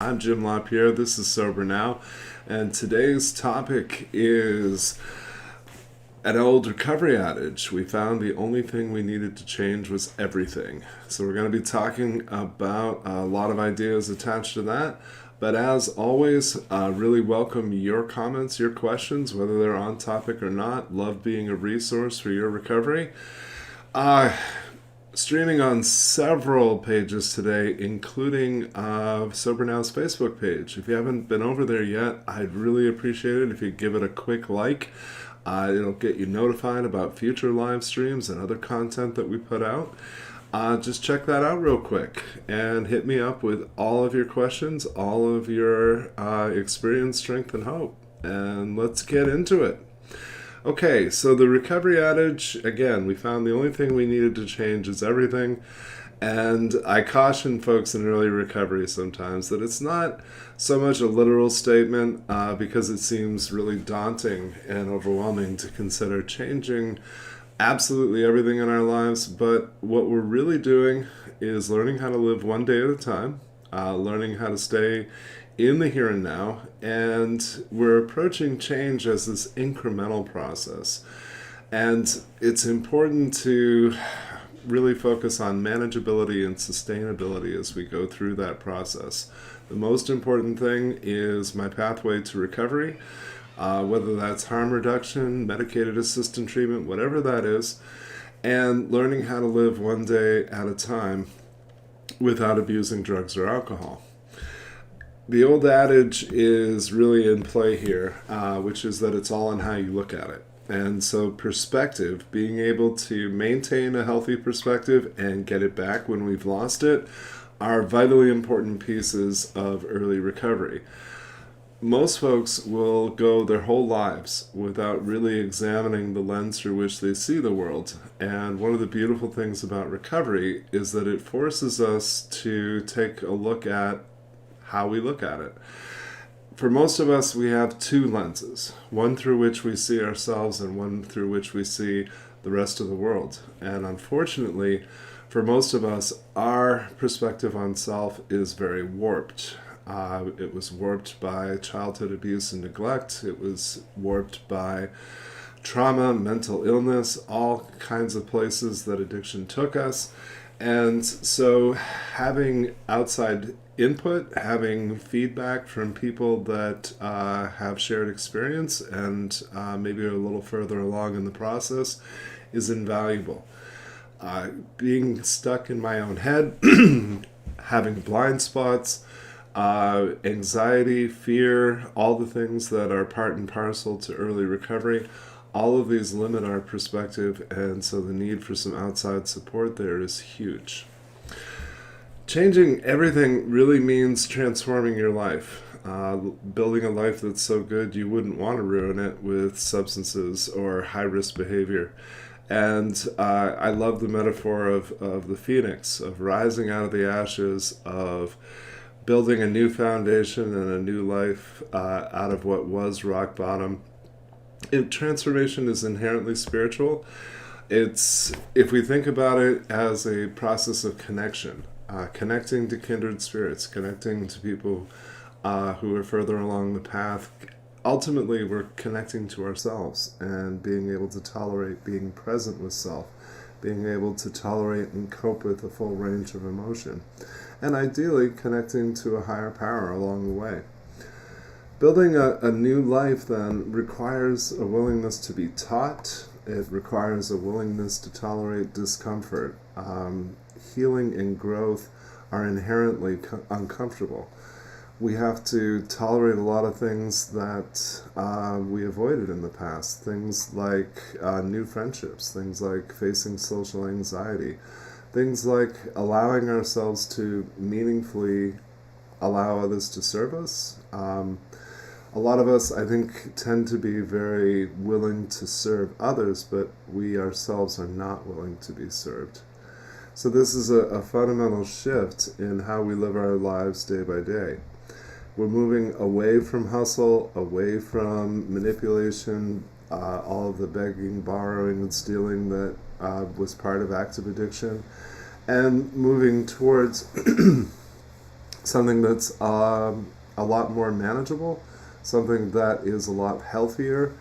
I'm Jim LaPierre. This is Sober Now, and today's topic is an old recovery adage. We found the only thing we needed to change was everything. So, we're going to be talking about a lot of ideas attached to that. But as always, really welcome your comments, your questions, whether they're on topic or not. Love being a resource for your recovery. Uh, Streaming on several pages today, including Sober Now's Facebook page. If you haven't been over there yet, I'd really appreciate it if you give it a quick like. It'll get you notified about future live streams and other content that we put out. Just check that out real quick and hit me up with all of your questions, all of your experience, strength, and hope. And let's get into it. Okay, so the recovery adage, again, we found the only thing we needed to change is everything. And I caution folks in early recovery sometimes that it's not so much a literal statement because it seems really daunting and overwhelming to consider changing absolutely everything in our lives. But what we're really doing is learning how to live one day at a time, learning how to stay in the here and now, and we're approaching change as this incremental process. And it's important to really focus on manageability and sustainability as we go through that process. The most important thing is my pathway to recovery, whether that's harm reduction, medicated assisted treatment, whatever that is, and learning how to live one day at a time without abusing drugs or alcohol. The old adage is really in play here, which is that it's all in how you look at it. And so perspective, being able to maintain a healthy perspective and get it back when we've lost it, are vitally important pieces of early recovery. Most folks will go their whole lives without really examining the lens through which they see the world. And one of the beautiful things about recovery is that it forces us to take a look at how we look at it. For most of us, we have two lenses, one through which we see ourselves and one through which we see the rest of the world. And unfortunately, for most of us, our perspective on self is very warped. It was warped by childhood abuse and neglect. It was warped by trauma, mental illness, all kinds of places that addiction took us. And so having outside input, having feedback from people that have shared experience and maybe are a little further along in the process is invaluable. Being stuck in my own head, having blind spots, anxiety, fear, all the things that are part and parcel to early recovery, all of these limit our perspective, and so the need for some outside support there is huge. Changing everything really means transforming your life. Building a life that's so good you wouldn't want to ruin it with substances or high-risk behavior. And I love the metaphor of the phoenix, of rising out of the ashes, of building a new foundation and a new life out of what was rock bottom. Transformation is inherently spiritual. It's, if we think about it as a process of connection, connecting to kindred spirits, connecting to people who are further along the path. Ultimately, we're connecting to ourselves and being able to tolerate being present with self, being able to tolerate and cope with a full range of emotion, and ideally connecting to a higher power along the way. Building a new life then requires a willingness to be taught. It requires a willingness to tolerate discomfort. Healing and growth are inherently uncomfortable. We have to tolerate a lot of things that we avoided in the past. Things like new friendships, things like facing social anxiety, things like allowing ourselves to meaningfully allow others to serve us. A lot of us, I think, tend to be very willing to serve others, but we ourselves are not willing to be served. So this is a fundamental shift in how we live our lives day by day. We're moving away from hustle, away from manipulation, all of the begging, borrowing, and stealing that was part of active addiction, and moving towards something that's a lot more manageable, something that is a lot healthier,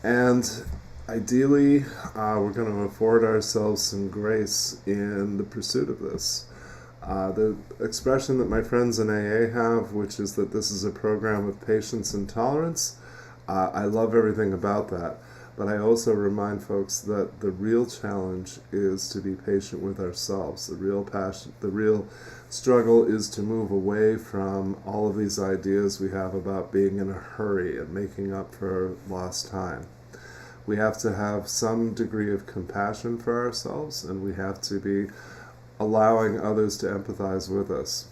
and ideally, we're going to afford ourselves some grace in the pursuit of this. The expression that my friends in AA have, which is that this is a program of patience and tolerance, I love everything about that. But I also remind folks that the real challenge is to be patient with ourselves. The real struggle is to move away from all of these ideas we have about being in a hurry and making up for lost time. We have to have some degree of compassion for ourselves, and we have to be allowing others to empathize with us.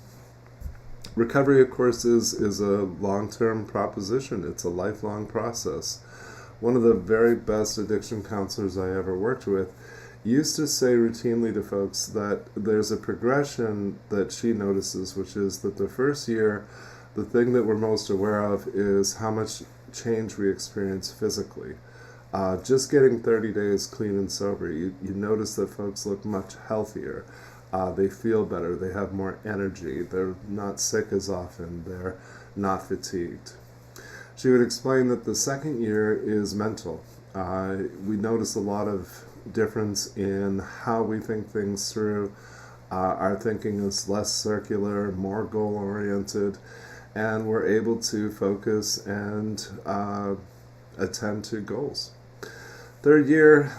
Recovery, of course, is a long-term proposition. It's a lifelong process. One of the very best addiction counselors I ever worked with used to say routinely to folks that there's a progression that she notices, which is that the first year, the thing that we're most aware of is how much change we experience physically. Just getting 30 days clean and sober, you notice that folks look much healthier. They feel better, they have more energy, they're not sick as often, they're not fatigued. She would explain that the second year is mental. We notice a lot of difference in how we think things through. Our thinking is less circular, more goal-oriented, and we're able to focus and attend to goals. Third year,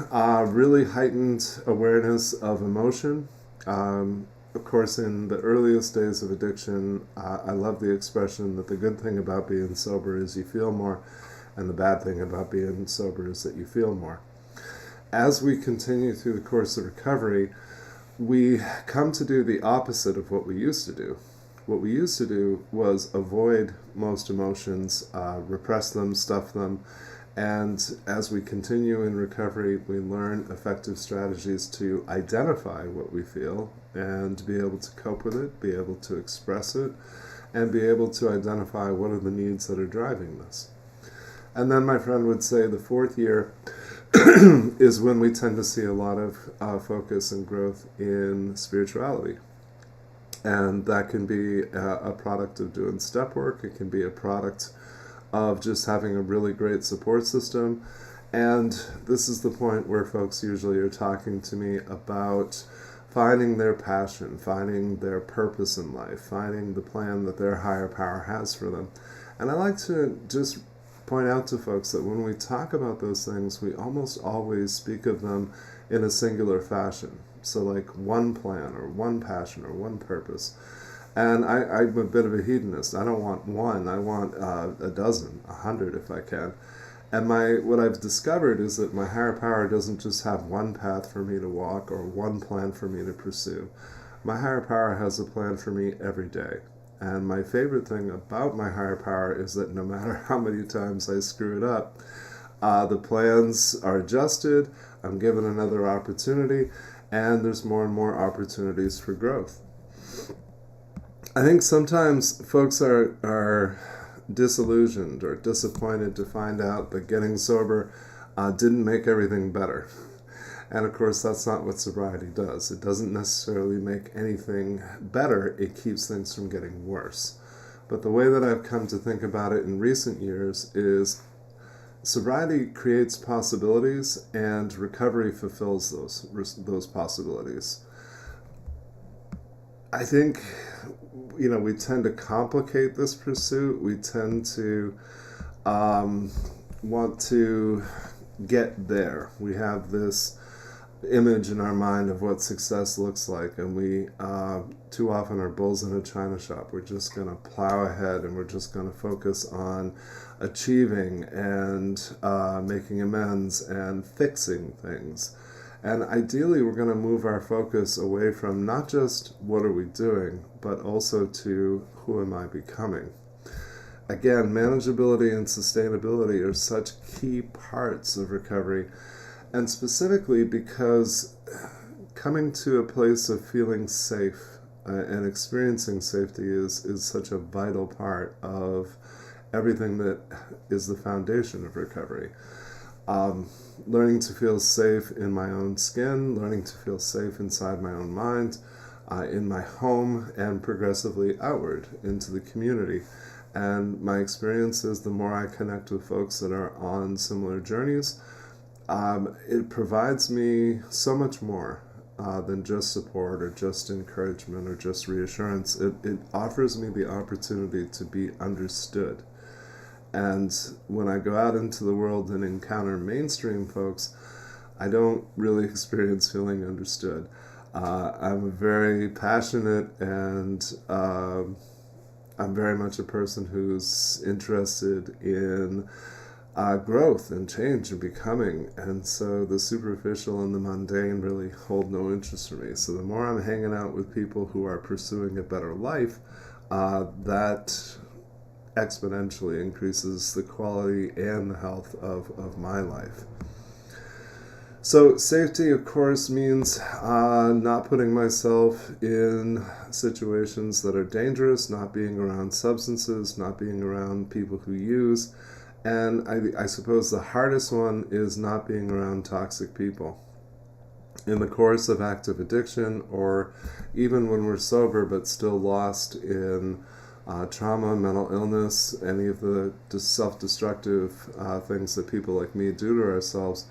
really heightened awareness of emotion. Of course, in the earliest days of addiction, I love the expression that the good thing about being sober is you feel more, and the bad thing about being sober is that you feel more. As we continue through the course of recovery, we come to do the opposite of what we used to do. What we used to do was avoid most emotions, repress them, stuff them, and as we continue in recovery, we learn effective strategies to identify what we feel and be able to cope with it, be able to express it, and be able to identify what are the needs that are driving this. And then my friend would say the fourth year is when we tend to see a lot of focus and growth in spirituality. And that can be a product of doing step work. It can be a product of just having a really great support system. And this is the point where folks usually are talking to me about finding their passion, finding their purpose in life, finding the plan that their higher power has for them. And I like to just point out to folks that when we talk about those things, we almost always speak of them in a singular fashion. So like one plan or one passion or one purpose. And I'm a bit of a hedonist. I don't want one. I want a dozen, 100 if I can. And what I've discovered is that my higher power doesn't just have one path for me to walk or one plan for me to pursue. My higher power has a plan for me every day. And my favorite thing about my higher power is that no matter how many times I screw it up, the plans are adjusted, I'm given another opportunity, and there's more and more opportunities for growth. I think sometimes folks are disillusioned or disappointed to find out that getting sober didn't make everything better. And of course, that's not what sobriety does. It doesn't necessarily make anything better. It keeps things from getting worse. But the way that I've come to think about it in recent years is sobriety creates possibilities and recovery fulfills those possibilities. I think, we tend to complicate this pursuit. We tend to want to get there. We have this image in our mind of what success looks like, and we too often are bulls in a china shop. We're just going to plow ahead, and we're just going to focus on achieving and making amends and fixing things. And ideally, we're going to move our focus away from not just what are we doing, but also to who am I becoming. Again, manageability and sustainability are such key parts of recovery, and specifically because coming to a place of feeling safe and experiencing safety is such a vital part of everything that is the foundation of recovery. Learning to feel safe in my own skin, learning to feel safe inside my own mind, in my home and progressively outward into the community. And my experience is the more I connect with folks that are on similar journeys, it provides me so much more than just support or just encouragement or just reassurance. It offers me the opportunity to be understood. And when I go out into the world and encounter mainstream folks, I don't really experience feeling understood. I'm very passionate and I'm very much a person who's interested in growth and change and becoming, and so the superficial and the mundane really hold no interest for me. So the more I'm hanging out with people who are pursuing a better life, that exponentially increases the quality and the health of my life. So safety, of course, means not putting myself in situations that are dangerous, not being around substances, not being around people who use, and I suppose the hardest one is not being around toxic people. In the course of active addiction, or even when we're sober but still lost in trauma, mental illness, any of the self-destructive things that people like me do to ourselves,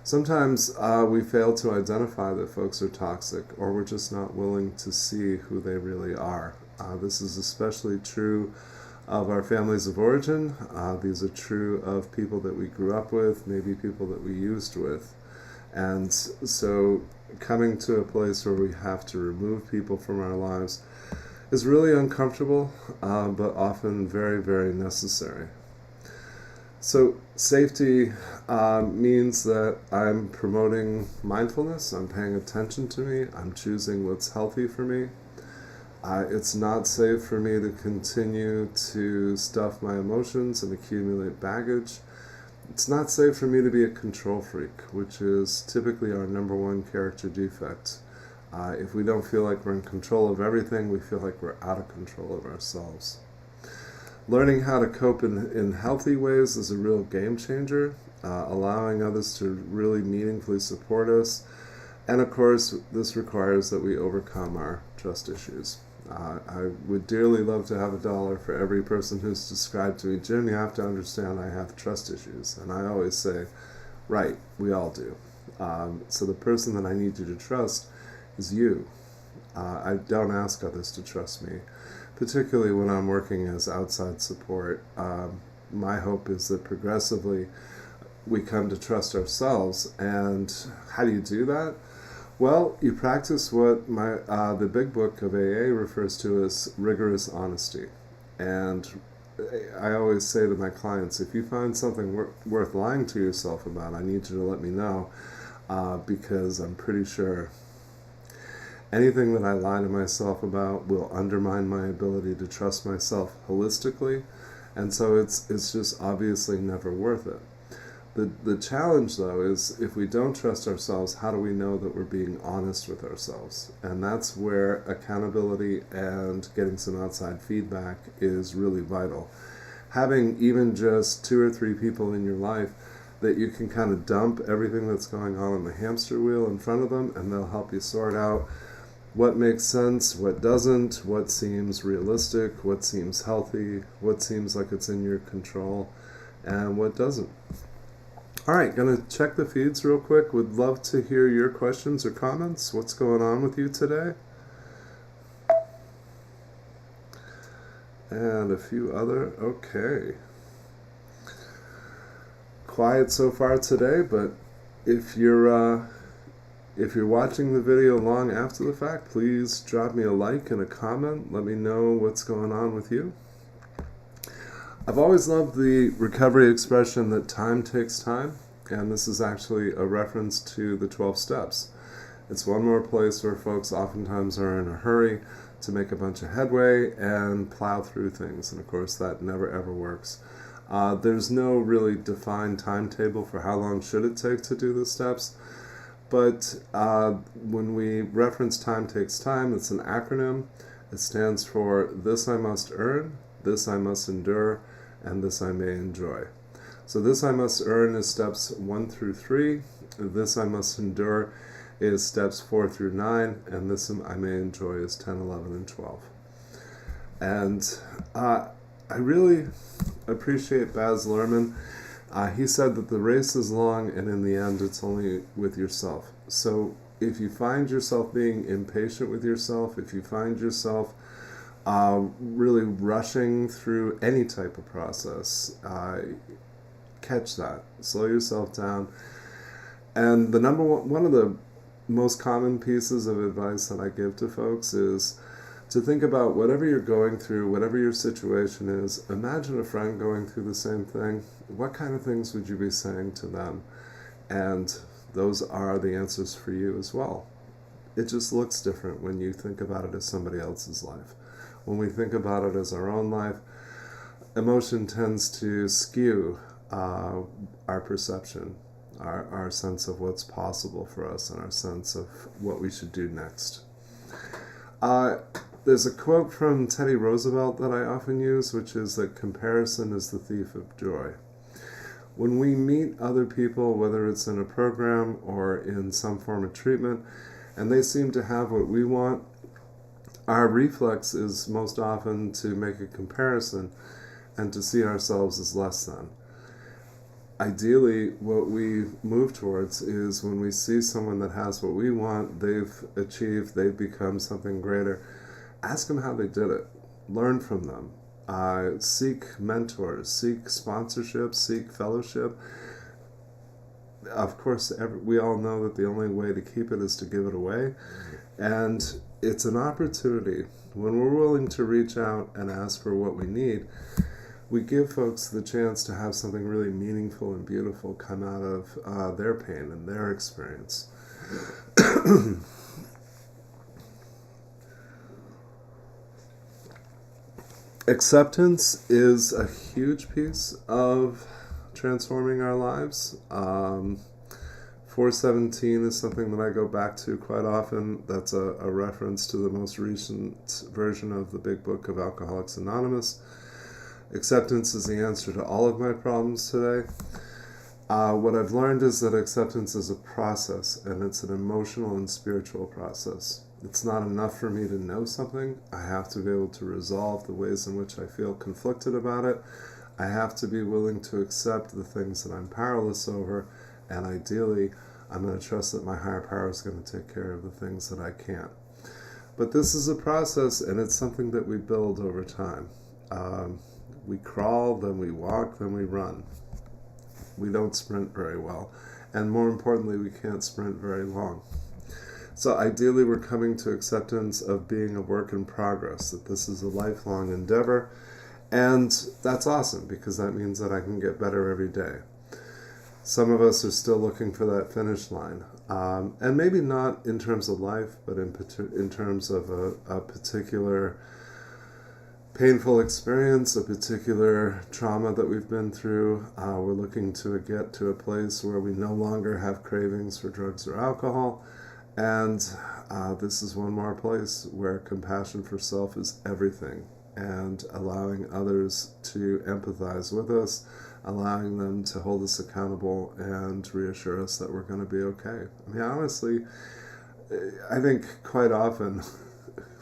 sometimes we fail to identify that folks are toxic, or we're just not willing to see who they really are. This is especially true of our families of origin. These are true of people that we grew up with, maybe people that we used with. And so coming to a place where we have to remove people from our lives is really uncomfortable, but often very, very necessary. So safety means that I'm promoting mindfulness, I'm paying attention to me, I'm choosing what's healthy for me. It's not safe for me to continue to stuff my emotions and accumulate baggage. It's not safe for me to be a control freak, which is typically our number one character defect. If we don't feel like we're in control of everything, we feel like we're out of control of ourselves. Learning how to cope in healthy ways is a real game changer, allowing others to really meaningfully support us. And of course, this requires that we overcome our trust issues. I would dearly love to have $1 for every person who's described to me, Jim, you have to understand I have trust issues. And I always say, right, we all do. So the person that I need you to trust is you. I don't ask others to trust me, particularly when I'm working as outside support. My hope is that progressively we come to trust ourselves. And how do you do that? Well, you practice what the big book of AA refers to as rigorous honesty. And I always say to my clients, if you find something worth lying to yourself about, I need you to let me know, because I'm pretty sure anything that I lie to myself about will undermine my ability to trust myself holistically, and so it's just obviously never worth it. The challenge, though, is if we don't trust ourselves, how do we know that we're being honest with ourselves? And that's where accountability and getting some outside feedback is really vital. Having even just 2 or 3 people in your life that you can kind of dump everything that's going on in the hamster wheel in front of them, and they'll help you sort out what makes sense, what doesn't, what seems realistic, what seems healthy, what seems like it's in your control, and what doesn't. All right, going to check the feeds real quick. Would love to hear your questions or comments. What's going on with you today? And a few other, okay. Quiet so far today, but if you're watching the video long after the fact, please drop me a like and a comment. Let me know what's going on with you. I've always loved the recovery expression that time takes time, and this is actually a reference to the 12 steps. It's one more place where folks oftentimes are in a hurry to make a bunch of headway and plow through things, and of course that never ever works. There's no really defined timetable for how long should it take to do the steps, but when we reference time takes time, it's an acronym. It stands for this I must earn, this I must endure, and this I may enjoy. So this I must earn is steps 1 through 3. This I must endure is steps 4 through 9, and this I may enjoy is 10, 11, and 12. And I really appreciate Baz Luhrmann. He said that the race is long, and in the end, it's only with yourself. So if you find yourself being impatient with yourself, if you find yourself really rushing through any type of process, catch that. Slow yourself down. And the one of the most common pieces of advice that I give to folks is to think about whatever you're going through, whatever your situation is. Imagine a friend going through the same thing. What kind of things would you be saying to them? And those are the answers for you as well. It just looks different when you think about it as somebody else's life. When we think about it as our own life, emotion tends to skew our perception, our sense of what's possible for us, and our sense of what we should do next. There's a quote from Teddy Roosevelt that I often use, which is that comparison is the thief of joy. When we meet other people, whether it's in a program or in some form of treatment, and they seem to have what we want, our reflex is most often to make a comparison and to see ourselves as less than. Ideally, what we move towards is when we see someone that has what we want, they've achieved, they've become something greater, ask them how they did it. Learn from them. Seek mentors, seek sponsorship, seek fellowship. Of course, we all know that the only way to keep it is to give it away. And it's an opportunity. When we're willing to reach out and ask for what we need, we give folks the chance to have something really meaningful and beautiful come out of their pain and their experience. Acceptance is a huge piece of transforming our lives. 417 is something that I go back to quite often. That's a reference to the most recent version of the big book of Alcoholics Anonymous. Acceptance is the answer to all of my problems today. What I've learned is that acceptance is a process, and it's an emotional and spiritual process. It's not enough for me to know something. I have to be able to resolve the ways in which I feel conflicted about it. I have to be willing to accept the things that I'm powerless over, and ideally, I'm going to trust that my higher power is going to take care of the things that I can't. But this is a process, and it's something that we build over time. We crawl, then we walk, then we run. We don't sprint very well. And more importantly, we can't sprint very long. So ideally, we're coming to acceptance of being a work in progress, that this is a lifelong endeavor. And that's awesome, because that means that I can get better every day. Some of us are still looking for that finish line. And maybe not in terms of life, but in terms of a particular painful experience, a particular trauma that we've been through. We're looking to get to a place where we no longer have cravings for drugs or alcohol. And this is one more place where compassion for self is everything, and allowing others to empathize with us, allowing them to hold us accountable and reassure us that we're going to be okay. I mean, honestly, I think quite often,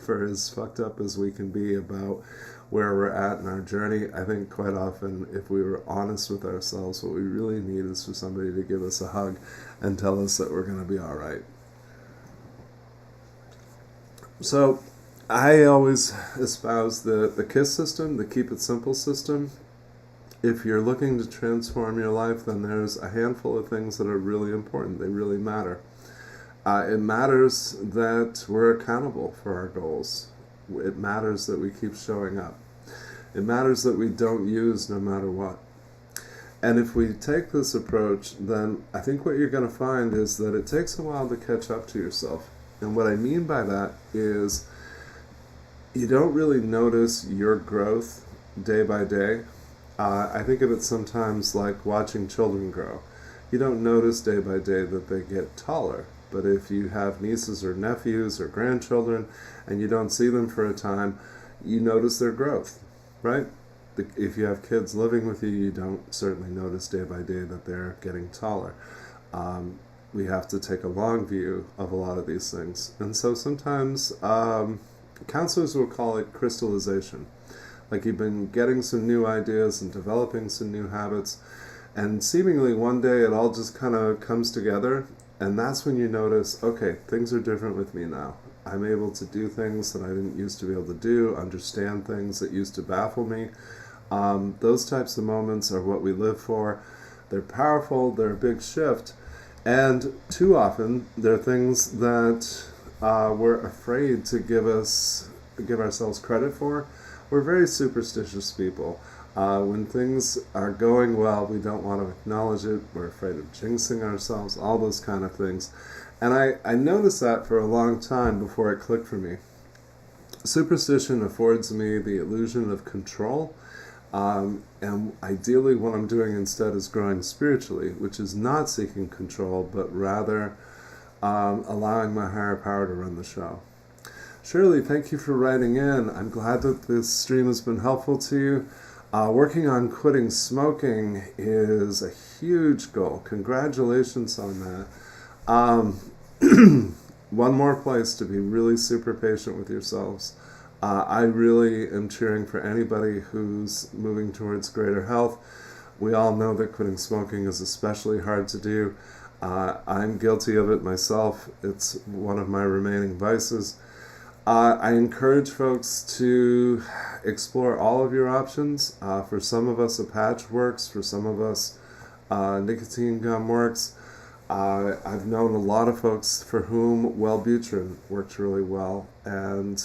for as fucked up as we can be about where we're at in our journey, I think quite often, if we were honest with ourselves, what we really need is for somebody to give us a hug and tell us that we're going to be all right. So I always espouse the KISS system, the Keep It Simple system. If you're looking to transform your life, then there's a handful of things that are really important. They really matter. It matters that we're accountable for our goals. It matters that we keep showing up. It matters that we don't use no matter what. And if we take this approach, then I think what you're going to find is that it takes a while to catch up to yourself. And what I mean by that is you don't really notice your growth day by day. I think of it sometimes like watching children grow. You don't notice day by day that they get taller. But if you have nieces or nephews or grandchildren and you don't see them for a time, you notice their growth, right? If you have kids living with you, you don't certainly notice day by day that they're getting taller. we have to take a long view of a lot of these things. And so sometimes counselors will call it crystallization. Like you've been getting some new ideas and developing some new habits, and seemingly one day it all just kind of comes together, and that's when you notice, okay, things are different with me now. I'm able to do things that I didn't used to be able to do, understand things that used to baffle me. Those types of moments are what we live for. They're powerful, they're a big shift, and too often they're things that we're afraid to give ourselves credit for. We're very superstitious people. When things are going well, we don't want to acknowledge it. We're afraid of jinxing ourselves, all those kind of things. And I noticed that for a long time before it clicked for me. Superstition affords me the illusion of control. And ideally what I'm doing instead is growing spiritually, which is not seeking control, but rather allowing my higher power to run the show. Shirley, thank you for writing in. I'm glad that this stream has been helpful to you. Working on quitting smoking is a huge goal. Congratulations on that. One more place to be really super patient with yourselves. I really am cheering for anybody who's moving towards greater health. We all know that quitting smoking is especially hard to do. I'm guilty of it myself. It's one of my remaining vices. I encourage folks to explore all of your options. For some of us, a patch works. For some of us, nicotine gum works. I've known a lot of folks for whom Wellbutrin works really well. And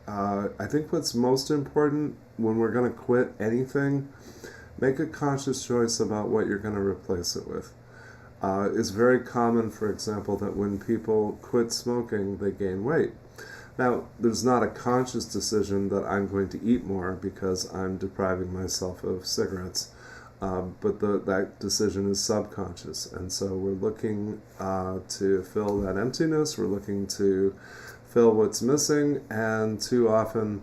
I think what's most important when we're going to quit anything, make a conscious choice about what you're going to replace it with. It's very common, for example, that when people quit smoking, they gain weight. Now, there's not a conscious decision that I'm going to eat more because I'm depriving myself of cigarettes, but that decision is subconscious. And so we're looking to fill that emptiness, we're looking to fill what's missing, and too often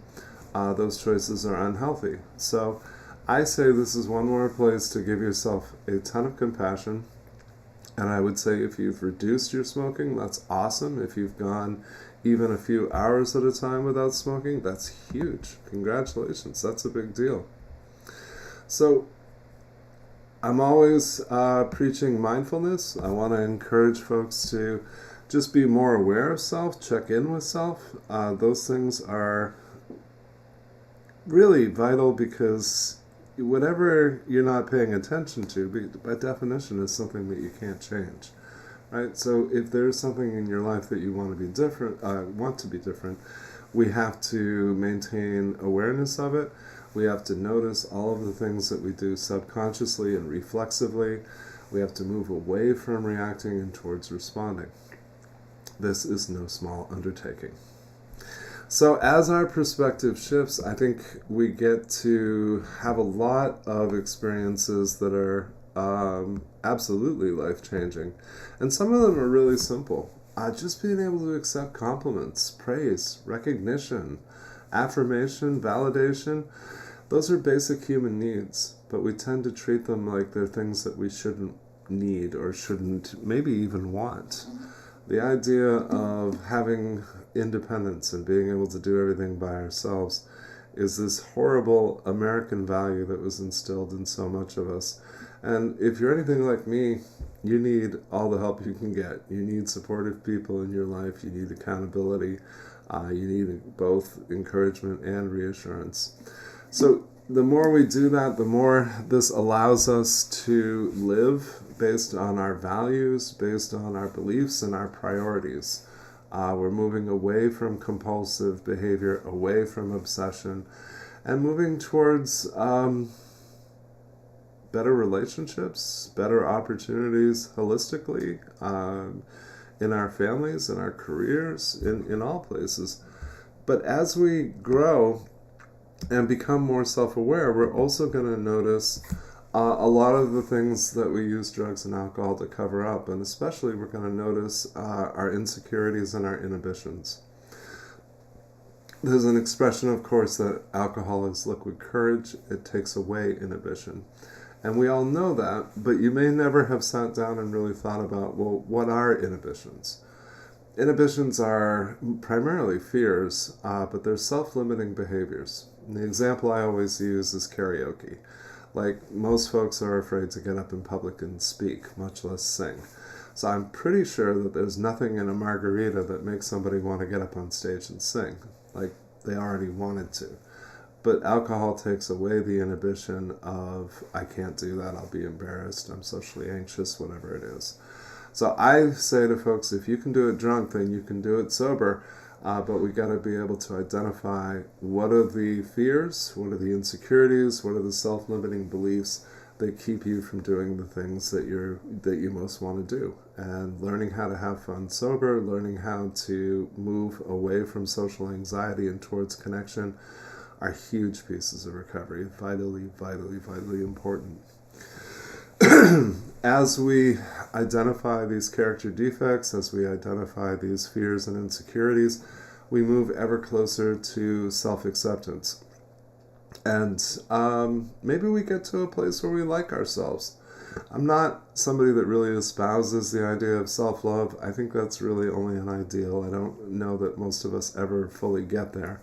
those choices are unhealthy. So I say this is one more place to give yourself a ton of compassion. And I would say if you've reduced your smoking, that's awesome. If you've gone even a few hours at a time without smoking, that's huge. Congratulations, that's a big deal. So I'm always preaching mindfulness. I want to encourage folks to just be more aware of self, check in with self. Those things are really vital because whatever you're not paying attention to, by definition, is something that you can't change. Right? So if there's something in your life that you want to be different, we have to maintain awareness of it. We have to notice all of the things that we do subconsciously and reflexively. We have to move away from reacting and towards responding. This is no small undertaking. So as our perspective shifts, I think we get to have a lot of experiences that are absolutely life-changing. And some of them are really simple. Just being able to accept compliments, praise, recognition, affirmation, validation, those are basic human needs, but we tend to treat them like they're things that we shouldn't need or shouldn't maybe even want. The idea of having independence and being able to do everything by ourselves is this horrible American value that was instilled in so much of us. And if you're anything like me, you need all the help you can get. You need supportive people in your life. You need accountability. You need both encouragement and reassurance. So the more we do that, the more this allows us to live based on our values, based on our beliefs and our priorities. We're moving away from compulsive behavior, away from obsession, and moving towards better relationships, better opportunities holistically, in our families, in our careers, in all places. But as we grow and become more self-aware, we're also going to notice a lot of the things that we use drugs and alcohol to cover up, and especially we're going to notice our insecurities and our inhibitions. There's an expression, of course, that alcohol is liquid courage. It takes away inhibition. And we all know that, but you may never have sat down and really thought about, well, what are inhibitions? Inhibitions are primarily fears, but they're self-limiting behaviors. And the example I always use is karaoke. Like, most folks are afraid to get up in public and speak, much less sing. So I'm pretty sure that there's nothing in a margarita that makes somebody want to get up on stage and sing. Like, they already wanted to. But alcohol takes away the inhibition of, I can't do that, I'll be embarrassed, I'm socially anxious, whatever it is. So I say to folks, if you can do it drunk, then you can do it sober. But we got to be able to identify what are the fears, what are the insecurities, what are the self-limiting beliefs that keep you from doing the things that you most want to do. And learning how to have fun sober, learning how to move away from social anxiety and towards connection are huge pieces of recovery. Vitally, vitally, vitally important. As we identify these character defects, as we identify these fears and insecurities, we move ever closer to self-acceptance. And maybe we get to a place where we like ourselves. I'm not somebody that really espouses the idea of self-love. I think that's really only an ideal. I don't know that most of us ever fully get there.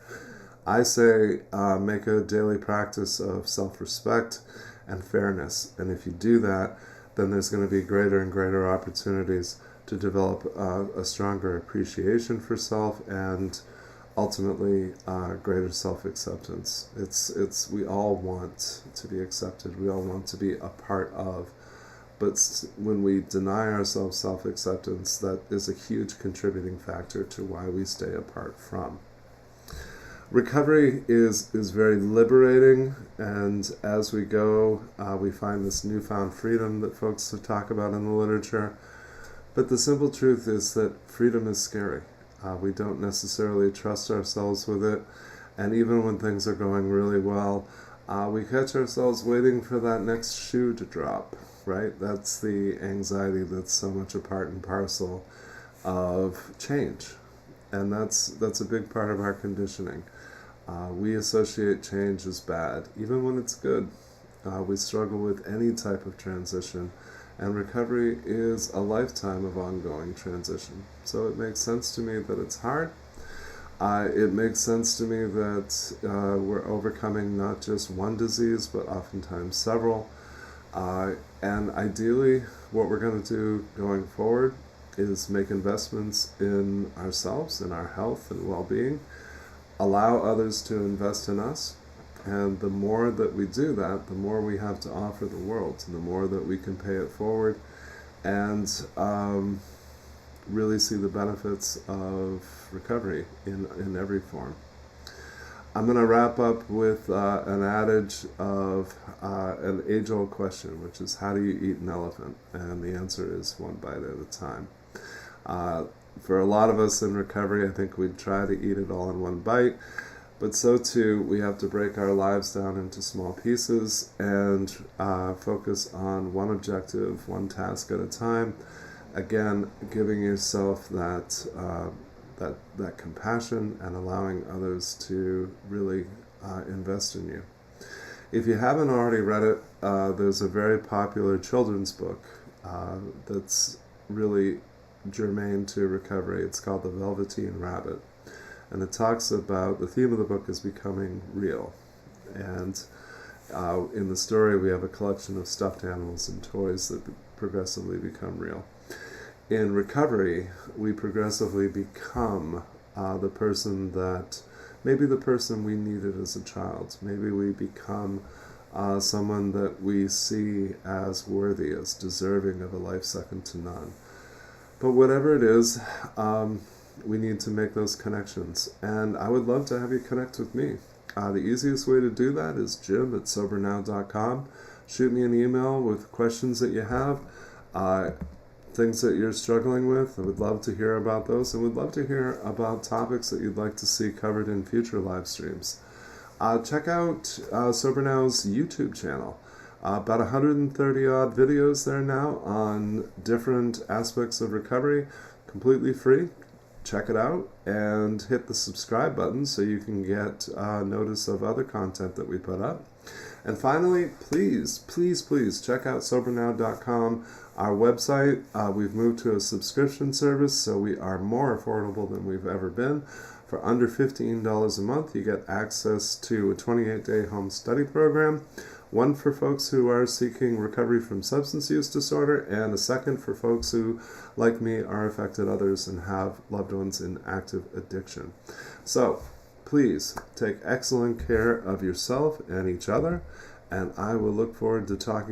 I say make a daily practice of self-respect and fairness. And if you do that, then there's going to be greater and greater opportunities to develop a stronger appreciation for self and ultimately greater self-acceptance. We all want to be accepted. We all want to be a part of. But when we deny ourselves self-acceptance, that is a huge contributing factor to why we stay apart from. Recovery is very liberating, and as we go, we find this newfound freedom that folks talk about in the literature. But the simple truth is that freedom is scary. We don't necessarily trust ourselves with it, and even when things are going really well, we catch ourselves waiting for that next shoe to drop, right? That's the anxiety that's so much a part and parcel of change, and that's a big part of our conditioning. We associate change as bad, even when it's good. We struggle with any type of transition, and recovery is a lifetime of ongoing transition. So it makes sense to me that it's hard. It makes sense to me that we're overcoming not just one disease, but oftentimes several. And ideally, what we're going to do going forward is make investments in ourselves, in our health and well-being, allow others to invest in us, and the more that we do that, the more we have to offer the world, and the more that we can pay it forward and really see the benefits of recovery in every form. I'm going to wrap up with an adage of an age-old question, which is, how do you eat an elephant? And the answer is one bite at a time. For a lot of us in recovery, I think we'd try to eat it all in one bite, but so too we have to break our lives down into small pieces and focus on one objective, one task at a time. Again, giving yourself that compassion and allowing others to really invest in you. If you haven't already read it, there's a very popular children's book that's really germane to recovery. It's called The Velveteen Rabbit, and it talks about, the theme of the book is becoming real, and in the story we have a collection of stuffed animals and toys that progressively become real. In recovery, we progressively become the person that, maybe the person we needed as a child. Maybe we become someone that we see as worthy, as deserving of a life second to none. But whatever it is, we need to make those connections. And I would love to have you connect with me. The easiest way to do that is jim@sobernow.com. Shoot me an email with questions that you have, things that you're struggling with. I would love to hear about those, and would love to hear about topics that you'd like to see covered in future live streams. Check out Sober Now's YouTube channel. About 130 odd videos there now on different aspects of recovery, completely free. Check it out and hit the subscribe button so you can get notice of other content that we put up. And finally, please, please, please check out sobernow.com. Our website, we've moved to a subscription service, so we are more affordable than we've ever been. For under $15 a month, you get access to a 28-day home study program, one for folks who are seeking recovery from substance use disorder, and a second for folks who, like me, are affected others and have loved ones in active addiction. So, please take excellent care of yourself and each other, and I will look forward to talking